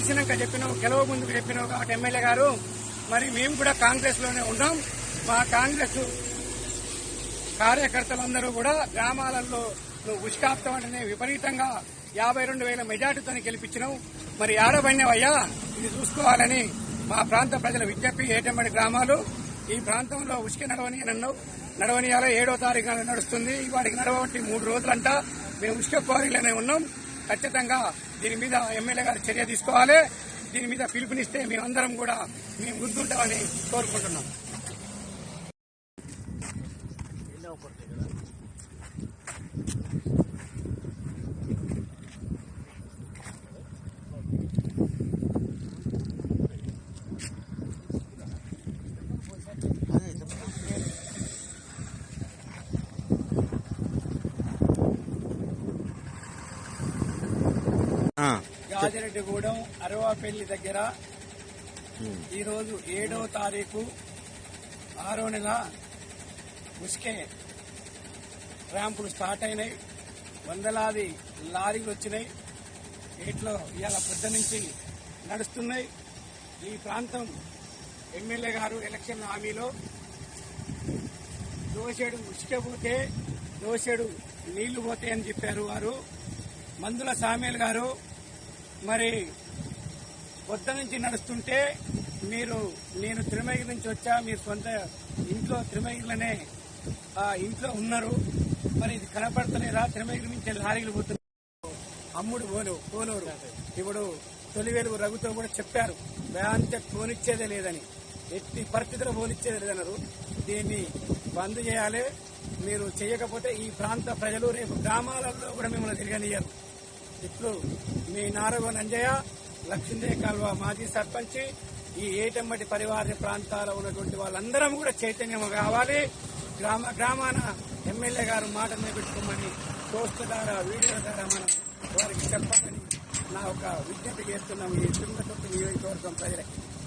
గెలిచినాక చెప్పినావు, గెలవ ముందుకు చెప్పినావు కాబట్టి ఎమ్మెల్యే గారు, మరి మేము కూడా కాంగ్రెస్ లోనే ఉన్నాం. మా కాంగ్రెస్ కార్యకర్తలందరూ కూడా గ్రామాలలో నువ్వు ఉష్కాప్తం అంటేనే విపరీతంగా 52,000 మెజార్టీతో గెలిపించినావు. మరి ఆడబడినవయ్యా, ఇది చూసుకోవాలని మా ప్రాంత ప్రజల విజ్ఞప్తి. ఏటమ్మడి గ్రామాలు ఈ ప్రాంతంలో ఉసుక నడవనియాల 7వ తారీఖు నడుస్తుంది. వాడికి నడవబట్టి 3 రోజులంట. మేము ఉసుక క్వారీలోనే ఉన్నాం. ఖచ్చితంగా దీని మీద ఎమ్మెల్యే గారు చర్య తీసుకోవాలి. దీని మీద పిలుపునిస్తే మేమందరం కూడా మేము గుర్తుంటామని కోరుకుంటున్నాం. గాజిరెడ్డిగూడెం అరవాపల్లి దగ్గర ఈరోజు 7వ తారీఖు 6వ నెల ఉసుకే ర్యాంపులు స్టార్ట్ అయినాయి. వందలాది లారీలు వచ్చినాయి. వీటిలో ఇవాళ పొద్దు నుంచి నడుస్తున్నాయి. ఈ ప్రాంతం ఎమ్మెల్యే గారు ఎలక్షన్ హామీలో దోసెడు ఉసుక పోతే దోసెడు నీళ్లు పోతాయని చెప్పారు వారు. మందుల సామేల్ గారు మరి పొద్దు నుంచి నడుస్తుంటే నేను తిరుమగిరి నుంచి వచ్చా, మీరు సొంత ఇంట్లో తిరుమగిరిలోనే ఇంట్లో ఉన్నారు, మరి ఇది కనపడతలేరా? తిరుమగిరి నుంచి లారీలు పోతున్నారు. అమ్ముడు పోనూరు ఇప్పుడు తొలి వెలుగు రఘుతో కూడా చెప్పారు, బ్యాంక్ పోనిచ్చేదే లేదని, ఎట్టి పరిస్థితుల్లో పోనిచ్చేదే లేదన్నారు. దీన్ని బంద్ చేయాలి. మీరు చేయకపోతే ఈ ప్రాంత ప్రజలు రేపు గ్రామాలలో కూడా మిమ్మల్ని తిరగనియ్యరు. ఇప్పుడు మీ నారగోన అంజయ్య, లక్ష్మీదేవి కాల్వ మాజీ సర్పంచ్, ఈ ఏటమ్మటి పరివార ప్రాంతాల్లో ఉన్నటువంటి వాళ్ళందరం కూడా చైతన్యం కావాలి. గ్రామాన ఎమ్మెల్యే గారు మాట నిలబెట్టుకోమని పోస్ట్ ద్వారా, వీడియో ద్వారా మనం వారికి చెప్పాలని నా ఒక విజ్ఞప్తి చేస్తున్నాం ఈ తిరుమల నియోజకవర్గం ప్రజలకి.